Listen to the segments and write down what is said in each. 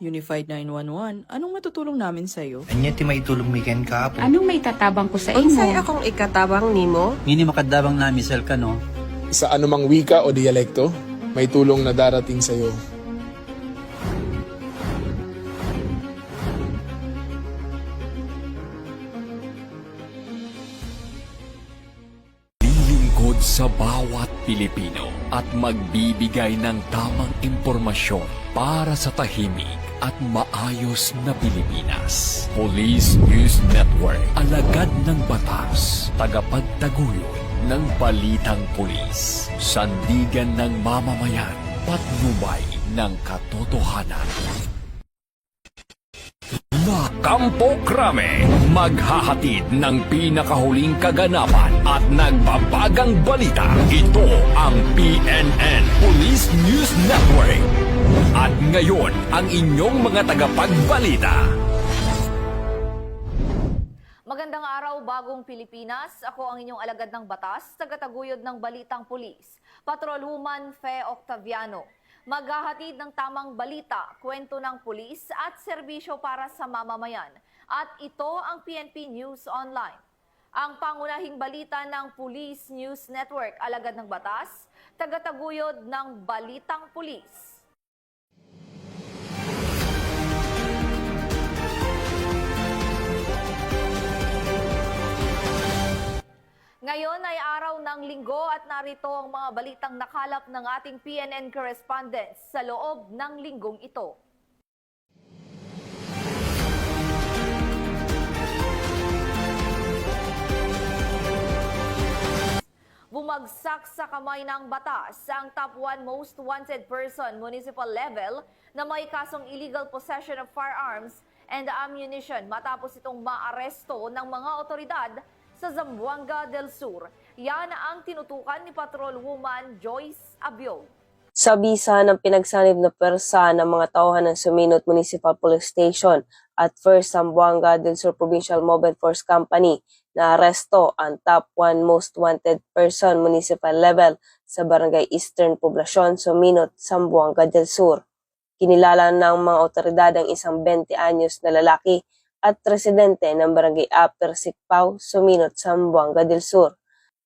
Unified 911, anong matutulong namin sa'yo? Anya ti maitulong miken ka po. Anong may tatabang ko sa Unsay imo? akong ikatabang nimo? Ngini makadabang na misel ka no. Sa anumang wika o dialekto, may tulong na darating sa iyo. Lilingkod sa bawat Pilipino at magbibigay ng tamang impormasyon para sa tahimik at maayos na Pilipinas. Police News Network, alagad ng batas, tagapagtaguyod ng balitang pulis, sandigan ng mamamayan, patnubay ng katotohanan. La Campo Crame, maghahatid ng pinakahuling kaganapan at nagbabagang balita. Ito ang PNN Police News Network. At ngayon, ang inyong mga tagapagbalita. Magandang araw, bagong Pilipinas. Ako ang inyong alagad ng batas, tagataguyod ng Balitang Pulis, Patrolwoman Fe Octaviano. Maghahatid ng tamang balita, kwento ng pulis at serbisyo para sa mamamayan. At ito ang PNP News Online. Ang pangunahing balita ng Police News Network, alagad ng batas, tagataguyod ng Balitang Pulis. Ngayon ay araw ng linggo at narito ang mga balitang nakalap ng ating PNN correspondents sa loob ng linggong ito. Bumagsak sa kamay ng batas ang top 1 most wanted person municipal level na may kasong illegal possession of firearms and ammunition matapos itong maaresto ng mga otoridad sa Zamboanga del Sur. Yan ang tinutukan ni Patrolwoman Joyce Abiog. Sa bisa ng pinagsanib na pwersa ng mga tauhan ng Suminot Municipal Police Station at First Zamboanga del Sur Provincial Mobile Force Company, na aresto ang top 1 most wanted person municipal level sa Barangay Eastern Poblacion, Suminot, Zamboanga del Sur. Kinilala ng mga otoridad ang isang 20 anyos na lalaki at residente ng Barangay Upper Sikpaw, Suminot, Zamboanga del Sur.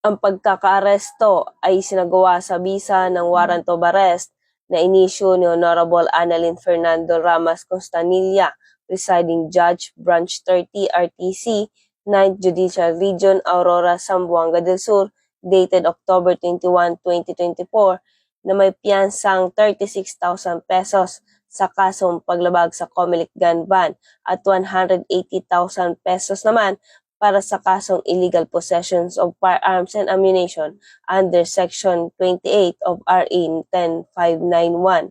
Ang pagkakaaresto ay sinagawa sa bisa ng warrant of arrest na inisyu ni Honorable Annalyn Fernando Ramas Costanilla, Presiding Judge, Branch 30 RTC, 9th Judicial Region, Aurora, Zamboanga del Sur, dated October 21, 2024, na may piyansang 36,000 pesos sa kasong paglabag sa Comelec gun ban at 180,000 pesos naman para sa kasong illegal possessions of firearms and ammunition under Section 28 of RA 10591.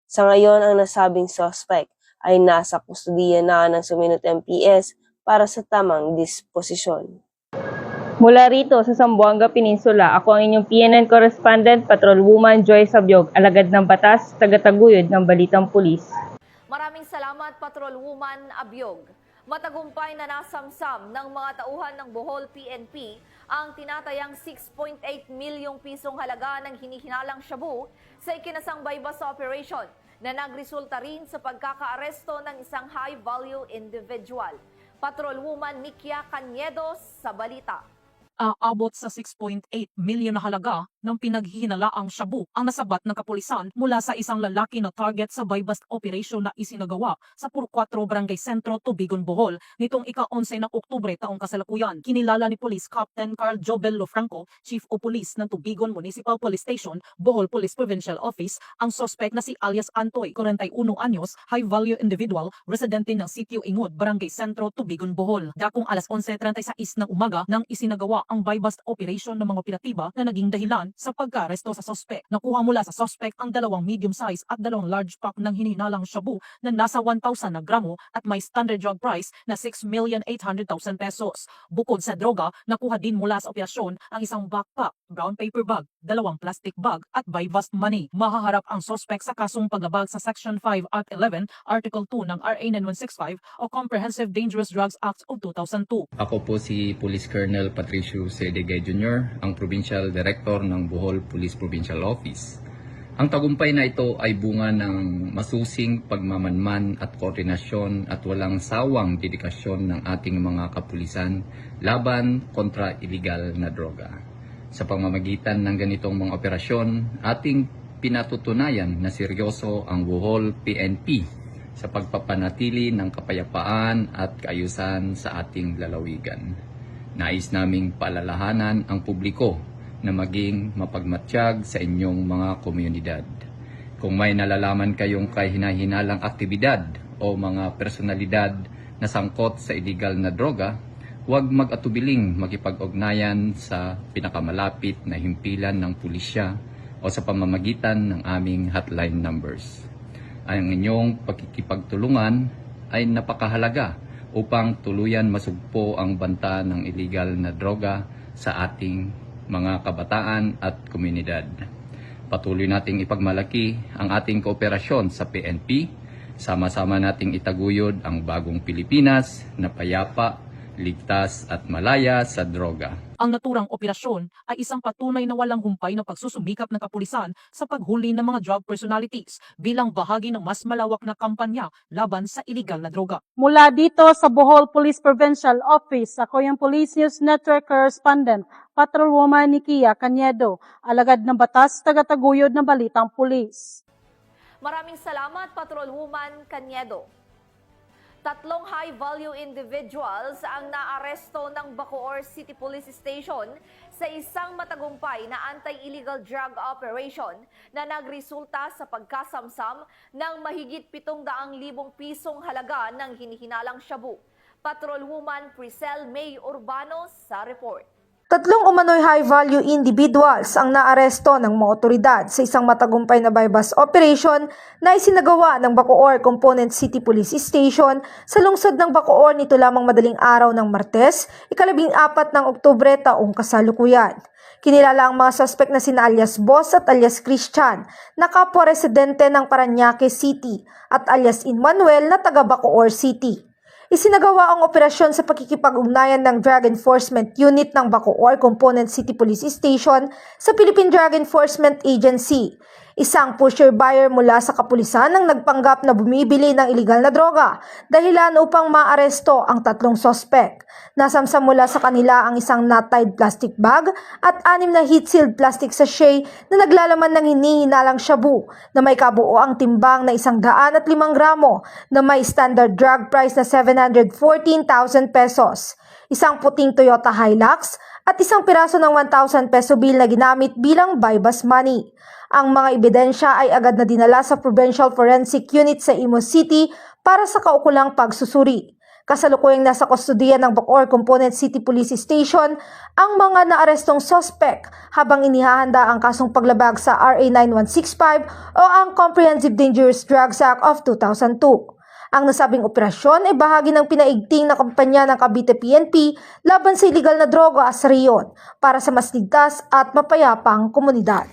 Sa ngayon, ang nasabing suspect ay nasa kustudiya na ng Suminot MPS para sa tamang disposisyon. Mula rito sa Zamboanga Peninsula, ako ang inyong PNN correspondent, Patrolwoman Joyce Abiog, alagad ng batas, tagataguyod ng Balitang Pulis. Maraming salamat, Patrolwoman Abiog. Matagumpay na nasamsam ng mga tauhan ng Bohol PNP ang tinatayang 6.8 milyong pisong halaga ng hinihinalang shabu sa ikinasang bypass operation na nagresulta rin sa pagkakaaresto ng isang high-value individual. Patrolwoman Nikia Cañedo sa balita. Aabot sa 6.8 milyon na halaga ng pinaghihinalaang shabu ang nasabat ng kapulisan mula sa isang lalaki na target sa buy-bust operation na isinagawa sa Puro 4 Barangay Sentro, Tubigon, Bohol nitong ika-11 ng Oktubre taong kasalukuyan. Kinilala ni Police Captain Carl Jobel Lofranco, Chief o Police ng Tubigon Municipal Police Station, Bohol Police Provincial Office, ang suspect na si alias Antoy, 41 anyos, high-value individual, residente ng Sitio Ingod, Barangay Sentro, Tubigon, Bohol. Dakong alas 11:36 ng umaga nang isinagawa ang buy-bust operation ng mga operatiba na naging dahilan sa pagka-aresto sa suspect. Nakuha mula sa suspect ang 2 medium size at 2 large pack ng hinihinalang shabu na nasa 1,000 na gramo at may standard drug price na 6,800,000 pesos. Bukod sa droga, nakuha din mula sa operasyon ang isang backpack, brown paper bag, 2 plastic bag at buy-bust money. Mahaharap ang suspect sa kasong paglabag sa Section 5 at 11, Article 2 ng RA 9165 o Comprehensive Dangerous Drugs Act of 2002. Ako po si Police Colonel Patricio C. Degay Jr., ang Provincial Director ng Bohol Police Provincial Office. Ang tagumpay na ito ay bunga ng masusing pagmamanman at koordinasyon at walang sawang dedikasyon ng ating mga kapulisan laban kontra iligal na droga. Sa pamamagitan ng ganitong mga operasyon, ating pinatutunayan na seryoso ang Bohol PNP sa pagpapanatili ng kapayapaan at kaayusan sa ating lalawigan. Nais naming paalalahanan ang publiko na maging mapagmatsyag sa inyong mga komunidad. Kung may nalalaman kayong kahina-hinalang aktibidad o mga personalidad na sangkot sa illegal na droga, huwag mag-atubiling makipag-ugnayan sa pinakamalapit na himpilan ng pulisya o sa pamamagitan ng aming hotline numbers. Ang inyong pagkikipagtulungan ay napakahalaga upang tuluyan masugpo ang banta ng illegal na droga sa ating mga kabataan at komunidad. Patuloy nating ipagmalaki ang ating kooperasyon sa PNP. Sama-sama nating itaguyod ang bagong Pilipinas na payapa, ligtas at malaya sa droga. Ang naturang operasyon ay isang patunay na walang humpay na pagsusumikap ng kapulisan sa paghuli ng mga drug personalities bilang bahagi ng mas malawak na kampanya laban sa iligal na droga. Mula dito sa Bohol Police Provincial Office, ako yung Police News Network Correspondent, Patrolwoman Nikia Cañedo, alagad ng batas, tagataguyod ng balitang pulis. Maraming salamat, Patrolwoman Cañedo. 3 high-value individuals ang naaresto ng Bacoor City Police Station sa isang matagumpay na anti-illegal drug operation na nagresulta sa pagkasamsam ng mahigit 700,000 pisong halaga ng hinihinalang shabu. Patrolwoman Priscel May Urbano sa report. 3 umano'y high-value individuals ang naaresto ng mga otoridad sa isang matagumpay na bypass operation na isinagawa ng Bacoor Component City Police Station sa lungsod ng Bacoor nito lamang madaling araw ng Martes, 14 ng Oktubre taong kasalukuyan. Kinilala ang mga suspect na sina alias Boss at alias Christian na kapwa residente ng Parañaque City at alias Emmanuel na taga Bacoor City. Isinagawa ang operasyon sa pakikipag-ugnayan ng Drug Enforcement Unit ng Bacoor Component City Police Station sa Philippine Drug Enforcement Agency. Isang pusher-buyer mula sa kapulisan ang nagpanggap na bumibili ng iligal na droga dahilan upang maaresto ang 3 sospek. Nasamsam mula sa kanila ang isang knot-tied plastic bag at 6 na heat-sealed plastic sachet na naglalaman ng hinihinalang shabu na may kabuoang timbang na 105 gramo na may standard drug price na 714,000 pesos. Isang puting Toyota Hilux at isang piraso ng 1,000 peso bill na ginamit bilang bypass money. Ang mga ebidensya ay agad na dinala sa Provincial Forensic Unit sa Imus City para sa kaukulang pagsusuri. Kasalukuyang nasa kustodiya ng Bacoor Component City Police Station ang mga naarestong sospek habang inihahanda ang kasong paglabag sa RA 9165 o ang Comprehensive Dangerous Drugs Act of 2002. Ang nasabing operasyon ay bahagi ng pinaigting na kampanya ng Cavite PNP laban sa iligal na droga sa riyon para sa mas ligtas at mapayapang komunidad.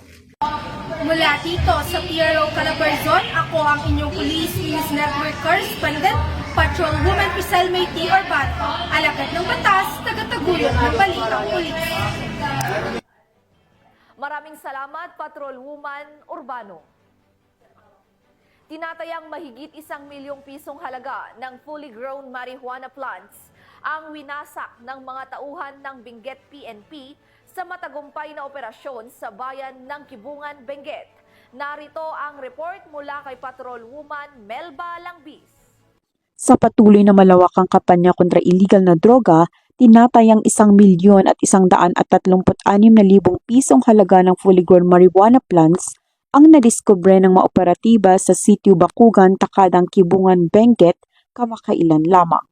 Mula dito sa PRO Calabarzon, ako ang inyong Police News Network Correspondent, Patrolwoman Priscel May Urbano, alagad ng batas, tagataguyod ng balitang pulis. Maraming salamat, Patrolwoman Urbano. Tinatayang mahigit 1 milyong pisong halaga ng fully grown marijuana plants ang winasak ng mga tauhan ng Benguet PNP sa matagumpay na operasyon sa bayan ng Kibungan, Benguet. Narito ang report mula kay Patrolwoman Melba Langbis. Sa patuloy na malawakang kampanya kontra illegal na droga, tinatayang 1,136,000 pisong halaga ng fully grown marijuana plants ang nadiskubre ng mga operatiba sa Sitio Bakugan, Takadang Kibungan, Benguet kamakailan lamang.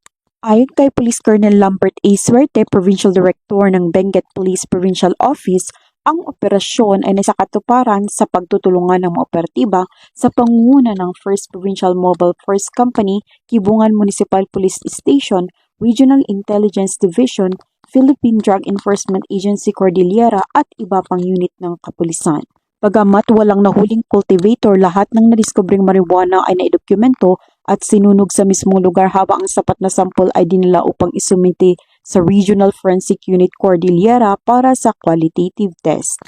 Ayon kay Police Colonel Lambert A. Suerte, Provincial Director ng Benguet Police Provincial Office, ang operasyon ay nasakatuparan sa pagtutulungan ng mga operatiba sa pangunguna ng 1st Provincial Mobile Force Company, Kibungan Municipal Police Station, Regional Intelligence Division, Philippine Drug Enforcement Agency Cordillera at iba pang unit ng kapulisan. Bagamat walang nahuling cultivator, lahat ng nadiskubring marijuana ay naidokumento at sinunog sa mismong lugar habang ang sapat na sample ay dinala upang isumite sa Regional Forensic Unit Cordillera para sa qualitative test.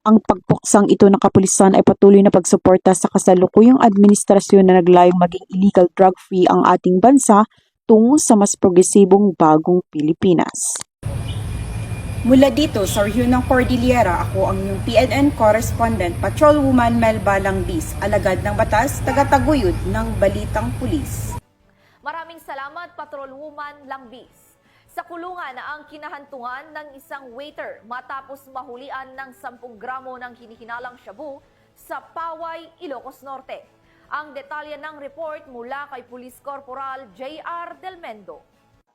Ang pagpuksang ito ng kapulisan ay patuloy na pagsuporta sa kasalukuyang administrasyon na naglayong maging illegal drug-free ang ating bansa tungo sa mas progresibong bagong Pilipinas. Mula dito sa rehiyon ng Cordillera, ako ang inyong PNN correspondent, Patrolwoman Melba Langbis, alagad ng batas, tagataguyod ng Balitang Pulis. Maraming salamat, Patrolwoman Langbis. Sa kulungan na ang kinahantungan ng isang waiter matapos mahulian ng 10 gramo ng hinihinalang shabu sa Paway, Ilocos Norte. Ang detalye ng report mula kay Police Corporal J.R. Del Mendo.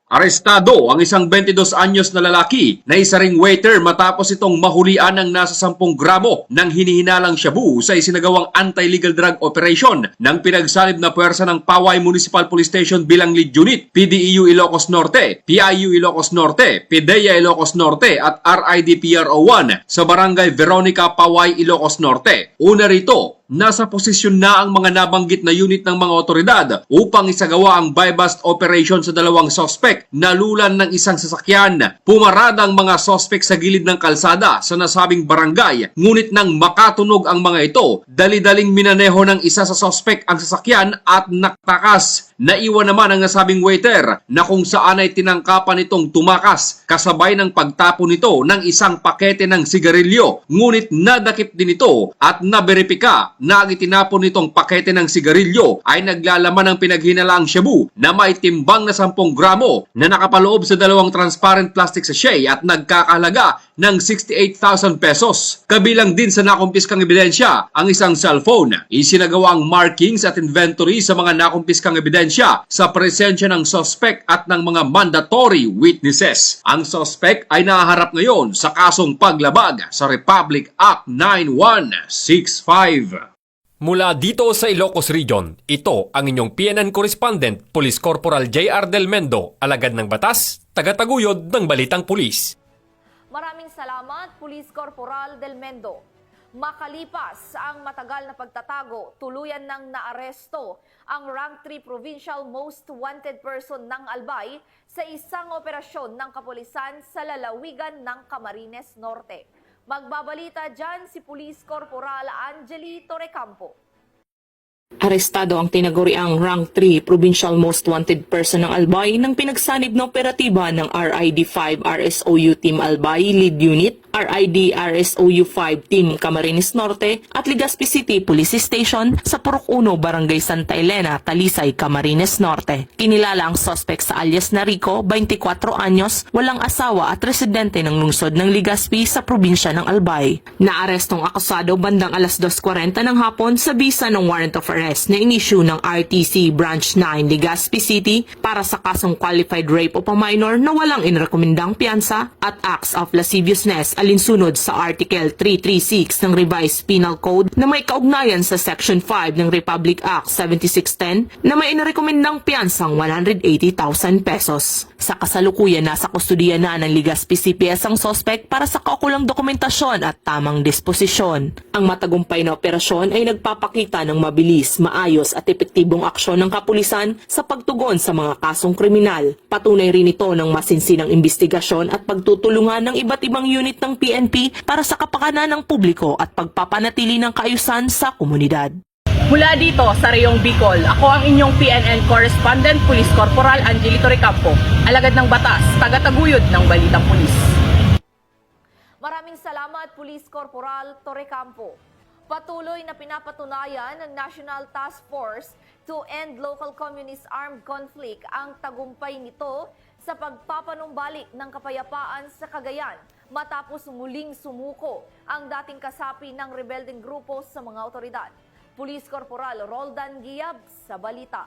Arestado ang isang 22 anyos na lalaki na isa ring waiter matapos itong mahulian ng nasa 10 gramo ng hinihinalang shabu sa isinagawang anti-legal drug operation ng pinagsalib na puwersa ng Paway Municipal Police Station bilang lead unit, PDEU Ilocos Norte, PIU Ilocos Norte, PIDEA Ilocos Norte at RIDPRO1 sa Barangay Veronica, Paway, Ilocos Norte. Una rito, nasa posisyon na ang mga nabanggit na unit ng mga otoridad upang isagawa ang buy-bust operation sa dalawang sospek. Nalulan ng isang sasakyan. Pumarada ang mga sospek sa gilid ng kalsada sa nasabing barangay. Ngunit nang makatunog ang mga ito, dali-daling minaneho ng isa sa sospek ang sasakyan at naktakas. Naiwan naman ang nasabing waiter na kung saan ay tinangkapan itong tumakas kasabay ng pagtapo nito ng isang pakete ng sigarilyo. Ngunit nadakip din ito at naberipika na ang itinapon nitong pakete ng sigarilyo ay naglalaman ng pinaghinalaang shabu na may timbang na 10 gramo na nakapaloob sa dalawang transparent plastic sachet at nagkakahalaga ng 68,000 pesos. Kabilang din sa nakumpiskang ebidensya ang isang cellphone. Isinagawa ang markings at inventory sa mga nakumpiskang ebidensya sa presensya ng sospek at ng mga mandatory witnesses. Ang sospek ay nahaharap ngayon sa kasong paglabag sa Republic Act 9165. Mula dito sa Ilocos Region, ito ang inyong PNN correspondent, Police Corporal J.R. Del Mendo, alagad ng batas, tagataguyod ng Balitang Pulis. Maraming salamat, Police Corporal Del Mendo. Makalipas ang matagal na pagtatago, tuluyan ng naaresto ang Rank 3 Provincial Most Wanted Person ng Albay sa isang operasyon ng kapulisan sa lalawigan ng Camarines Norte. Magbabalita dyan si Police Corporal Angeli Torrecampo. Arestado ang tinaguriang Rank 3 Provincial Most Wanted Person ng Albay nang pinagsanib na operatiba ng RID-5 RSOU Team Albay Lead Unit, RID RSOU 5 Team Camarines Norte at Legazpi City Police Station sa Purok 1, Barangay Santa Elena, Talisay, Camarines Norte. Kinilala ang suspect sa alias na Rico, 24 anyos, walang asawa at residente ng lungsod ng Legazpi sa probinsya ng Albay. Naarestong akusado bandang alas 2:40 ng hapon sa bisa ng warrant of arrest na inisyu ng RTC Branch 9 Legazpi City para sa kasong qualified rape of a minor na walang inrekomendang piyansa at acts of lasciviousness alinsunod sa Article 336 ng Revised Penal Code na may kaugnayan sa Section 5 ng Republic Act 7610 na may inirekomendang piyansang 180,000 pesos. Sa kasalukuyan, nasa kustudiya na ng Legazpi CPS ang sospek para sa kaukulang dokumentasyon at tamang disposisyon. Ang matagumpay na operasyon ay nagpapakita ng mabilis, maayos at epektibong aksyon ng kapulisan sa pagtugon sa mga kasong kriminal. Patunay rin ito ng masinsinang investigasyon at pagtutulungan ng iba't ibang unit ng PNP para sa kapakanan ng publiko at pagpapanatili ng kaayusan sa komunidad. Mula dito sa Reyong Bicol, ako ang inyong PNN correspondent, Police Corporal Angeli Torrecampo, alagad ng batas, tagataguyod ng Balitang Pulis. Maraming salamat, Police Corporal Torrecampo. Patuloy na pinapatunayan ng National Task Force to End Local Communist Armed Conflict ang tagumpay nito sa pagpapanumbalik ng kapayapaan sa Cagayan matapos muling sumuko ang dating kasapi ng rebelding grupo sa mga otoridad. Police Corporal Roldan Giab sa balita.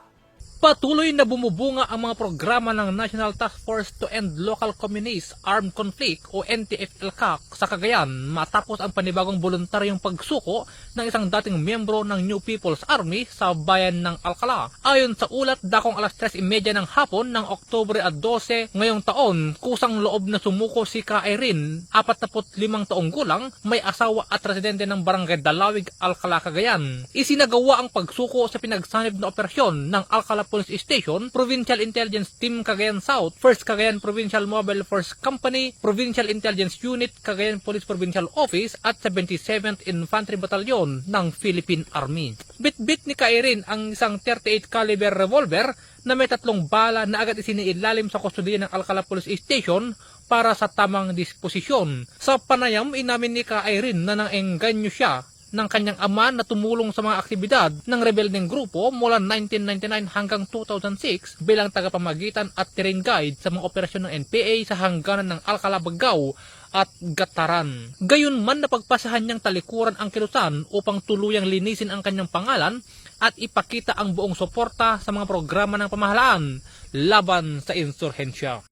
Patuloy na bumubunga ang mga programa ng National Task Force to End Local Communist Armed Conflict o NTF-ELCAC sa Cagayan matapos ang panibagong voluntaryong pagsuko ng isang dating miyembro ng New People's Army sa bayan ng Alcala. Ayon sa ulat, dakong alas 3:30 ng hapon ng Oktubre 12 ngayong taon, kusang loob na sumuko si Ka Irene, 45 taong gulang, may asawa at residente ng Barangay Dalawig, Alcala, Cagayan. Isinagawa ang pagsuko sa pinagsanib na operasyon ng Alcala Police Station, Provincial Intelligence Team Cagayan South, 1st Cagayan Provincial Mobile Force Company, Provincial Intelligence Unit Cagayan Visayan Police Provincial Office at 77th Infantry Battalion ng Philippine Army. Bit-bit ni Kairin ang isang 38 caliber revolver na may 3 bala na agad isiniilalim sa kustodiya ng Alcala Police Station para sa tamang disposisyon. Sa panayam, inamin ni Kairin na nang-engganyo siya ng kanyang ama na tumulong sa mga aktibidad ng rebeldeng grupo mula 1999 hanggang 2006 bilang tagapamagitan at terrain guide sa mga operasyon ng NPA sa hangganan ng Alcala, Bagao at Gataran. Gayunman napagpasahan niyang talikuran ang kilusan upang tuluyang linisin ang kanyang pangalan at ipakita ang buong suporta sa mga programa ng pamahalaan laban sa insurhensya.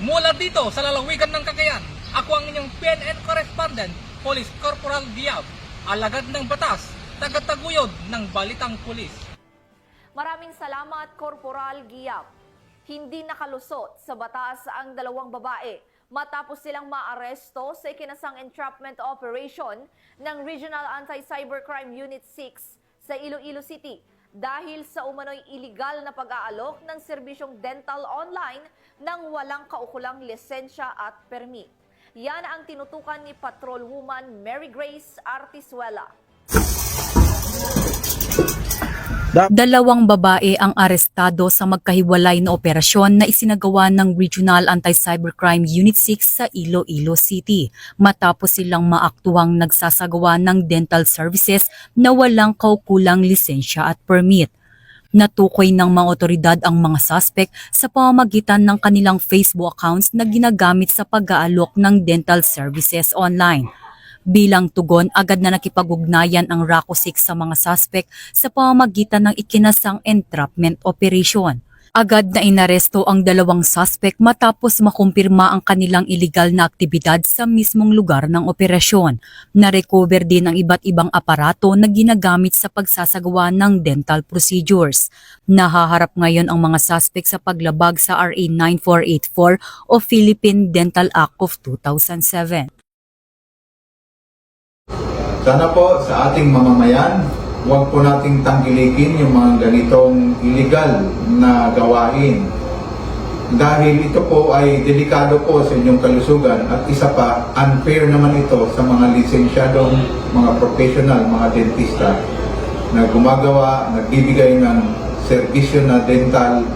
Mula dito sa lalawigan ng Cagayan, ako ang inyong PNN correspondent, Police Corporal Giab, alagad ng batas, tagataguyod ng Balitang Pulis. Maraming salamat, Corporal Giap. Hindi nakalusot sa batas ang 2 babae matapos silang maaresto sa ikinasang entrapment operation ng Regional Anti-Cybercrime Unit 6 sa Iloilo City dahil sa umano'y iligal na pag-aalok ng serbisyong dental online nang walang kaukulang lisensya at permit. Yan ang tinutukan ni Patrolwoman Mary Grace Artizuela. 2 babae ang arestado sa magkahiwalay na operasyon na isinagawa ng Regional Anti-Cybercrime Unit 6 sa Iloilo City matapos silang maaktuhang nagsasagawa ng dental services na walang kaukulang lisensya at permit. Natukoy ng mga otoridad ang mga suspect sa pamamagitan ng kanilang Facebook accounts na ginagamit sa pag-aalok ng dental services online. Bilang tugon, agad na nakipag-ugnayan ang RACO 6 sa mga suspect sa pamamagitan ng ikinasang entrapment operation. Agad na inaresto ang 2 suspect matapos makumpirma ang kanilang iligal na aktibidad sa mismong lugar ng operasyon. Na-recover din ang iba't ibang aparato na ginagamit sa pagsasagawa ng dental procedures. Nahaharap ngayon ang mga suspect sa paglabag sa RA 9484 o Philippine Dental Act of 2007. Sana po sa ating mamamayan, huwag po nating tangkilikin yung mga ganitong illegal na gawain. Dahil ito po ay delikado po sa inyong kalusugan at isa pa, unfair naman ito sa mga lisensyadong, mga professional, mga dentista na gumagawa, nagbibigay ng serbisyo na dental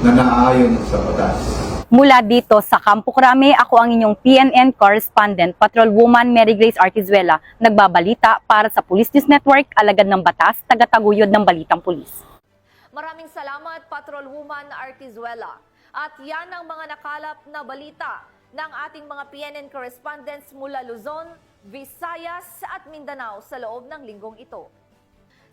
na naaayon sa batas. Mula dito sa Campo Crame, ako ang inyong PNN correspondent, Patrolwoman Mary Grace Artizuela, nagbabalita para sa Police News Network, alagad ng batas, tagataguyod ng Balitang Pulis. Maraming salamat, Patrolwoman Artizuela. At yan ang mga nakalap na balita ng ating mga PNN correspondents mula Luzon, Visayas at Mindanao sa loob ng linggong ito.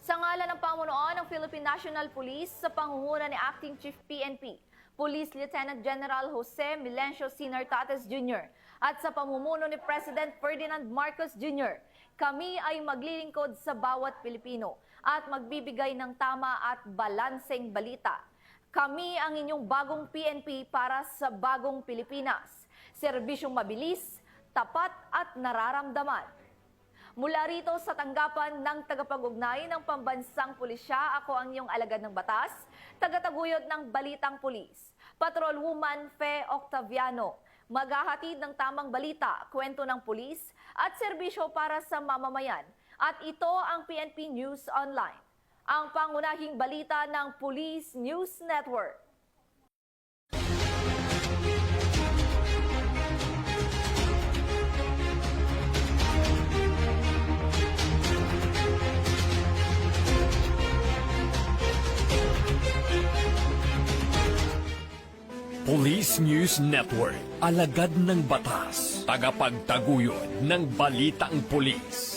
Sa ngalan ng pamunuan ng Philippine National Police sa pangunguna ni Acting Chief PNP, Police Lieutenant General Jose Milencio Sr. Tates Jr. at sa pamumuno ni President Ferdinand Marcos Jr., kami ay maglilingkod sa bawat Pilipino at magbibigay ng tama at balanseng balita. Kami ang inyong bagong PNP para sa bagong Pilipinas. Serbisyong mabilis, tapat at nararamdaman. Mula rito sa tanggapan ng tagapag-ugnay ng Pambansang Pulisya, ako ang iyong alagad ng batas, tagataguyod ng Balitang Pulis, Patrolwoman Fe Octaviano. Maghahatid ng tamang balita, kwento ng pulis at serbisyo para sa mamamayan. At ito ang PNP News Online, ang pangunahing balita ng Police News Network. Police News Network, alagad ng batas, tagapagtaguyod ng Balitang Pulis.